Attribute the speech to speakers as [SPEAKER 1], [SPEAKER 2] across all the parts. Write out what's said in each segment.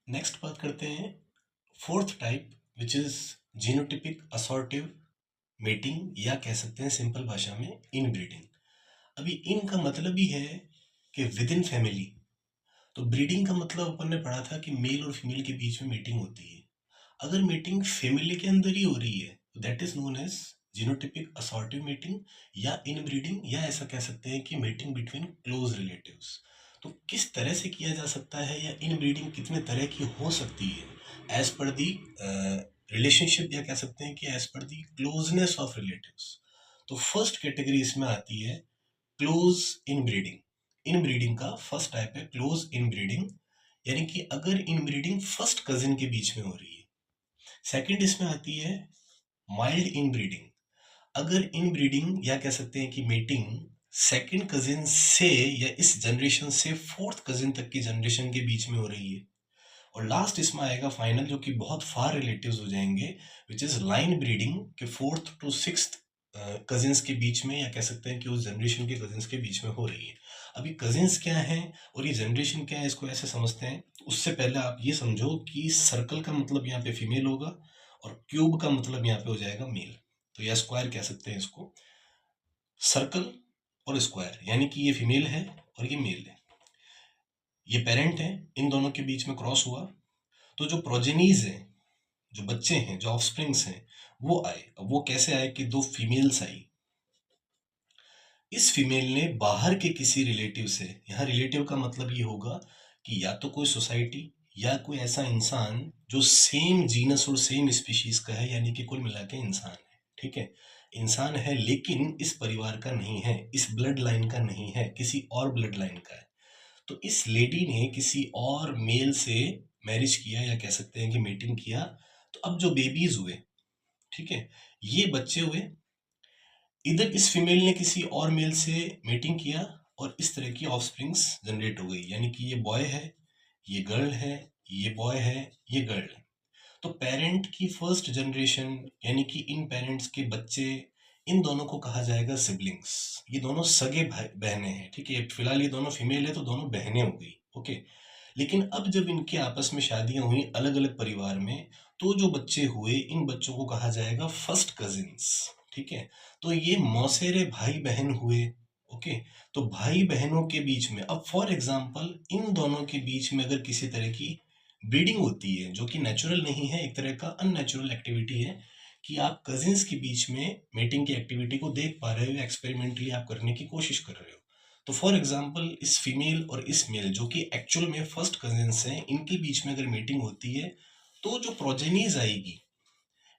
[SPEAKER 1] Next बात करते हैं fourth type which is genotypic assortative mating, या कह सकते हैं सिंपल भाषा में इनब्रीडिंग। अभी इन का मतलब ही है कि विद इन फैमिली। तो ब्रीडिंग का मतलब अपन ने पढ़ा था कि मेल और फीमेल के बीच में मीटिंग होती है। अगर मीटिंग फैमिली के अंदर ही हो रही है तो that is known as genotypic assortative meeting या इनब्रीडिंग, या ऐसा कह सकते हैं कि मीटिंग बिटवीन क्लोज रिलेटिव्स। तो किस तरह से किया जा सकता है या इनब्रीडिंग कितने तरह की हो सकती है एज पर दी रिलेशनशिप, या कह सकते हैं कि as per the closeness of relatives. तो फर्स्ट कैटेगरी इसमें आती है क्लोज इनब्रीडिंग। इनब्रीडिंग का फर्स्ट टाइप है क्लोज इनब्रीडिंग, यानी कि अगर इनब्रीडिंग फर्स्ट कजिन के बीच में हो रही है। सेकंड इसमें आती है माइल्ड इनब्रीडिंग। अगर इनब्रीडिंग या कह सकते हैं कि मेटिंग सेकंड कजिन से या इस जनरेशन से फोर्थ कजिन तक की जनरेशन के बीच में हो रही है। और लास्ट इसमें आएगा फाइनल, जो कि बहुत फार रिलेटिव्स हो जाएंगे, विच इज लाइन ब्रीडिंग के फोर्थ टू सिक्स्थ कजिन्स के बीच में, या कह सकते हैं कि उस जनरेशन के कजिन्स के बीच में हो रही है। अभी कजिन्स क्या हैं और ये जनरेशन क्या है, इसको ऐसे समझते हैं। उससे पहले आप ये समझो कि सर्कल का मतलब यहाँ पे फीमेल होगा और क्यूब का मतलब यहाँ पे हो जाएगा मेल। तो या स्क्वायर कह सकते हैं इसको। सर्कल और स्क्वायर यानी कि ये फीमेल है और ये मेल है, ये पेरेंट है, इन दोनों के बीच में क्रॉस हुआ। तो जो प्रोजेनीज हैं, जो बच्चे हैं, जो ऑफस्प्रिंग्स हैं, वो आए। अब वो कैसे आए कि दो फीमेल्स आई। इस फीमेल ने बाहर के किसी रिलेटिव से, यहाँ रिलेटिव का मतलब ये होगा कि या तो कोई सोसाइटी या कोई ऐसा इंसान जो सेम जीनस और सेम स्पीशीज का है, यानी कि कुल मिला के इंसान है। ठीक है, इंसान है लेकिन इस परिवार का नहीं है, इस ब्लड लाइन का नहीं है, किसी और ब्लड लाइन का है। तो इस लेडी ने किसी और मेल से मैरिज किया, या कह सकते हैं कि मीटिंग किया। तो अब जो बेबीज हुए, ठीक है, ये बच्चे हुए। इधर इस फीमेल ने किसी और मेल से मीटिंग किया और इस तरह की ऑफस्प्रिंग्स जनरेट हो गई, यानी कि ये बॉय है, ये गर्ल है, ये बॉय है, ये गर्ल है। तो पेरेंट की फर्स्ट जनरेशन, यानी कि इन पेरेंट्स के बच्चे, इन दोनों को कहा जाएगा सिबलिंग्स। ये दोनों सगे भाई बहनें हैं। ठीक है, फिलहाल ये दोनों फीमेल है तो दोनों बहनें हो गई। ओके, लेकिन अब जब इनके आपस में शादियां हुई अलग अलग परिवार में, तो जो बच्चे हुए इन बच्चों को कहा जाएगा फर्स्ट कजिन्स। ठीक है, तो ये मौसेरे भाई बहन हुए। ओके, तो भाई बहनों के बीच में अब फॉर एग्जाम्पल इन दोनों के बीच में अगर किसी तरह की ब्रीडिंग होती है, जो कि नेचुरल नहीं है, एक तरह का अननेचुरल एक्टिविटी है, कि आप कजिन्स के बीच में मीटिंग की एक्टिविटी को देख पा रहे हो, एक्सपेरिमेंटली आप करने की कोशिश कर रहे हो। तो फॉर एग्जाम्पल इस फीमेल और इस मेल, जो कि एक्चुअल में फर्स्ट कजिन्स हैं, इनके बीच में अगर मीटिंग होती है तो जो प्रोजेनीज आएगी,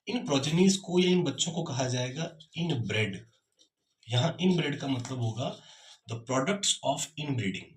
[SPEAKER 1] इन प्रोजेनीज को या इन बच्चों को कहा जाएगा इनब्रेड। यहाँ इनब्रेड का मतलब होगा द प्रोडक्ट्स ऑफ इनब्रीडिंग।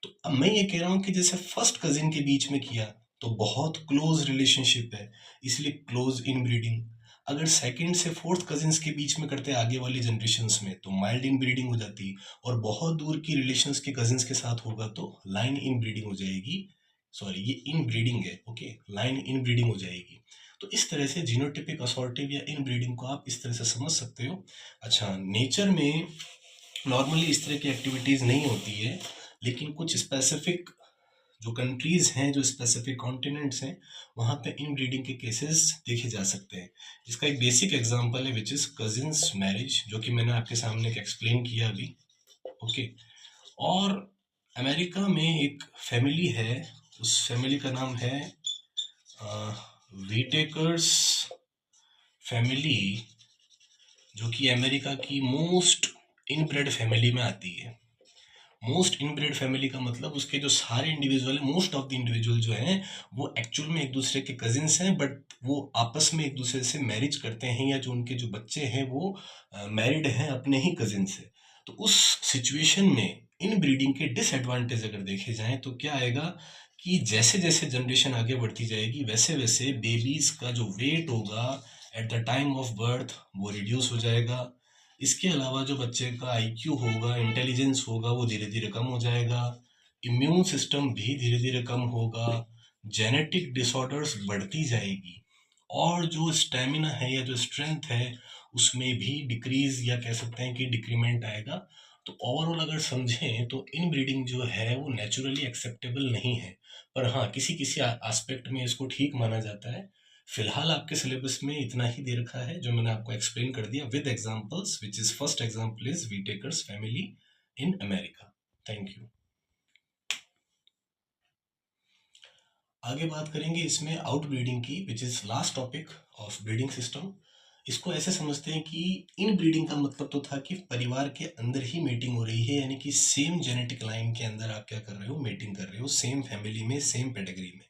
[SPEAKER 1] तो अब मैं ये कह रहा हूँ कि जैसे फर्स्ट कजिन के बीच में किया तो बहुत क्लोज रिलेशनशिप है, इसलिए क्लोज इनब्रीडिंग। अगर सेकंड से फोर्थ कजिन्स के बीच में करते आगे वाली जनरेशन्स में तो माइल्ड इनब्रीडिंग हो जाती, और बहुत दूर की रिलेशंस के कजिन्स के साथ होगा तो लाइन इनब्रीडिंग हो जाएगी। सॉरी, ये इनब्रीडिंग है। ओके, लाइन इनब्रीडिंग हो जाएगी। तो इस तरह से जीनोटिपिक असॉर्टिव या इनब्रीडिंग को आप इस तरह से समझ सकते हो। अच्छा, नेचर में नॉर्मली इस तरह की एक्टिविटीज़ नहीं होती है, लेकिन कुछ स्पेसिफिक जो कंट्रीज़ हैं, जो स्पेसिफिक कॉन्टिनेंट्स हैं, वहाँ पे इन ब्रीडिंग के केसेस देखे जा सकते हैं। इसका एक बेसिक एग्जांपल है विच इज़ कजिन्स मैरिज, जो कि मैंने आपके सामने एक एक्सप्लेन किया अभी। ओके, और अमेरिका में एक फैमिली है, उस फैमिली का नाम है वीटेकर्स फैमिली, जो कि अमेरिका की मोस्ट इनब्रेड फैमिली में आती है। मोस्ट इनब्रेड फैमिली का मतलब उसके जो सारे इंडिविजुअल हैं, मोस्ट ऑफ द इंडिविजुअल जो हैं वो एक्चुअल में एक दूसरे के कजिन्स हैं, बट वो आपस में एक दूसरे से मैरिज करते हैं, या जो उनके जो बच्चे हैं वो मैरिड हैं अपने ही कजिन से। तो उस सिचुएशन में इन ब्रीडिंग के डिसएडवांटेज अगर देखे जाएं तो क्या आएगा कि जैसे जैसे जनरेशन आगे बढ़ती जाएगी वैसे वैसे बेबीज का जो वेट होगा at the time of birth वो रिड्यूस हो जाएगा। इसके अलावा जो बच्चे का आईक्यू होगा, इंटेलिजेंस होगा, वो धीरे धीरे कम हो जाएगा। इम्यून सिस्टम भी धीरे धीरे कम होगा। जेनेटिक डिसऑर्डर्स बढ़ती जाएगी, और जो स्टेमिना है या जो स्ट्रेंथ है उसमें भी डिक्रीज, या कह सकते हैं कि डिक्रीमेंट आएगा। तो ओवरऑल अगर समझें तो इन ब्रीडिंग जो है वो नेचुरली एक्सेप्टेबल नहीं है, पर हाँ किसी किसी एस्पेक्ट में इसको ठीक माना जाता है। फिलहाल आपके सिलेबस में इतना ही दे रखा है जो मैंने आपको एक्सप्लेन कर दिया with examples, which is first example is Whittaker's family in America. Thank you. आगे बात करेंगे इसमें आउट ब्रीडिंग की, which is last topic of breeding system. इसको ऐसे समझते हैं कि इन ब्रीडिंग का मतलब तो था कि परिवार के अंदर ही मीटिंग हो रही है, यानी कि सेम जेनेटिक लाइन के अंदर आप क्या कर रहे हो, मीटिंग कर रहे हो, सेम फैमिली में, सेम पेडिग्री में।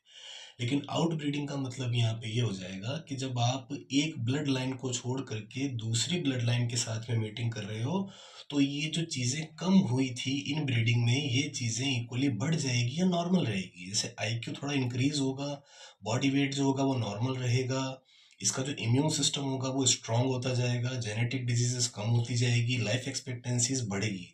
[SPEAKER 1] लेकिन आउट ब्रीडिंग का मतलब यहाँ पे ये हो जाएगा कि जब आप एक ब्लड लाइन को छोड़ करके दूसरी ब्लड लाइन के साथ में मीटिंग कर रहे हो, तो ये जो चीज़ें कम हुई थी इन ब्रीडिंग में, ये चीज़ें इक्वली बढ़ जाएगी या नॉर्मल रहेगी। जैसे आईक्यू थोड़ा इंक्रीज होगा, बॉडी वेट जो होगा वो नॉर्मल रहेगा, इसका जो इम्यून सिस्टम होगा वो स्ट्रांग होता जाएगा, जेनेटिक डिजीजेस कम होती जाएगी, लाइफ एक्सपेक्टेंसीज बढ़ेगी,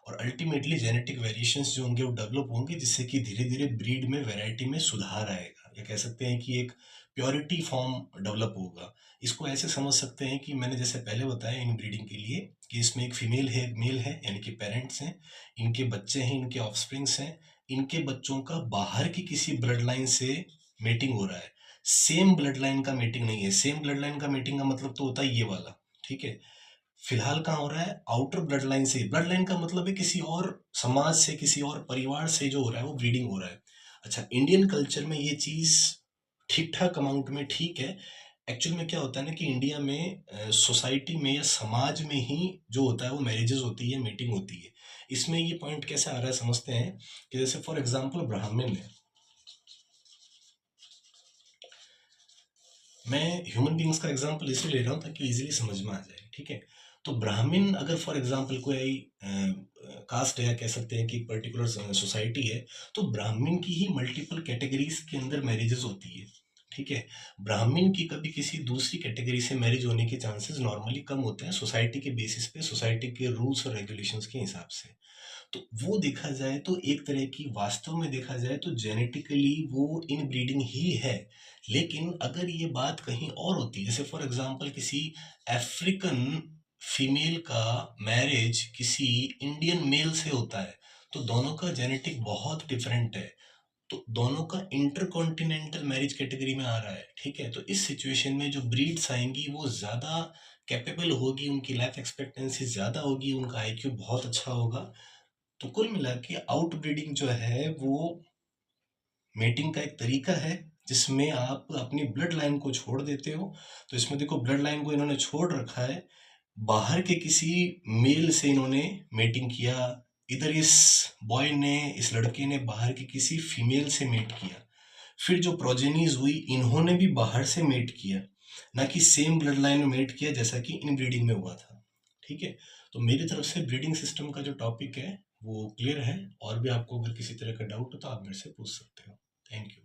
[SPEAKER 1] और अल्टीमेटली जेनेटिक वेरिएशंस जो होंगे वो डेवलप होंगे, जिससे कि धीरे धीरे ब्रीड में वैरायटी में सुधार आएगा, या कह सकते हैं कि एक प्योरिटी फॉर्म डेवलप होगा। इसको ऐसे समझ सकते हैं कि मैंने जैसे पहले बताया इन ब्रीडिंग के लिए कि इसमें एक फीमेल है, एक मेल है, यानी कि पेरेंट्स हैं, इनके बच्चे हैं, इनके ऑफस्प्रिंग्स हैं, इनके बच्चों का बाहर की किसी ब्लड लाइन से मीटिंग हो रहा है। सेम ब्लड लाइन का मीटिंग नहीं है। सेम ब्लड लाइन का मीटिंग का मतलब तो होता है ये वाला, ठीक है। फिलहाल कहाँ हो रहा है, आउटर ब्लड लाइन से। ब्लड लाइन का मतलब है किसी और समाज से, किसी और परिवार से जो हो रहा है वो ब्रीडिंग हो रहा है। अच्छा, इंडियन कल्चर में ये चीज़ ठीक ठाक अमाउंट में ठीक है। एक्चुअल में क्या होता है ना कि इंडिया में सोसाइटी में या समाज में ही जो होता है वो मैरिजेस होती है, मीटिंग होती है। इसमें ये पॉइंट कैसे आ रहा है समझते हैं कि जैसे फॉर एग्जांपल ब्राह्मण है, मैं ह्यूमन बींग्स का एग्जांपल इसलिए ले रहा हूँ ताकि इजीली समझ में आ जाए, ठीक है। तो ब्राह्मण अगर फॉर एग्जांपल कोई कास्ट है, या कह सकते हैं कि पर्टिकुलर सोसाइटी है, तो ब्राह्मण की ही मल्टीपल कैटेगरीज के अंदर मैरिजेस होती है, ठीक है। ब्राह्मण की कभी किसी दूसरी कैटेगरी से मैरिज होने के चांसेस नॉर्मली कम होते हैं, सोसाइटी के बेसिस पे, सोसाइटी के रूल्स और रेगुलेशंस के हिसाब से। तो वो देखा जाए तो एक तरह की, वास्तव में देखा जाए तो जेनेटिकली वो इन ब्रीडिंग ही है। लेकिन अगर ये बात कहीं और होती, जैसे फॉर एग्जांपल किसी अफ्रीकन फीमेल का मैरिज किसी इंडियन मेल से होता है, तो दोनों का जेनेटिक बहुत डिफरेंट है, तो दोनों का इंटरकॉन्टिनेंटल मैरिज कैटेगरी में आ रहा है, ठीक है। तो इस सिचुएशन में जो ब्रीड्स आएंगी वो ज़्यादा कैपेबल होगी, उनकी लाइफ एक्सपेक्टेंसी ज़्यादा होगी, उनका आईक्यू बहुत अच्छा होगा। तो कुल मिला के आउट ब्रीडिंग जो है वो मेटिंग का एक तरीका है, जिसमें आप अपनी ब्लड लाइन को छोड़ देते हो। तो इसमें देखो ब्लड लाइन को इन्होंने छोड़ रखा है, बाहर के किसी मेल से इन्होंने मेटिंग किया, इधर इस बॉय ने, इस लड़के ने बाहर की किसी फीमेल से मेट किया, फिर जो प्रोजेनीज हुई इन्होंने भी बाहर से मेट किया, ना कि सेम ब्लड लाइन में मेट किया जैसा कि इन ब्रीडिंग में हुआ था, ठीक है। तो मेरी तरफ से ब्रीडिंग सिस्टम का जो टॉपिक है वो क्लियर है, और भी आपको अगर किसी तरह का डाउट हो तो आप मेरे से पूछ सकते हो। Thank you.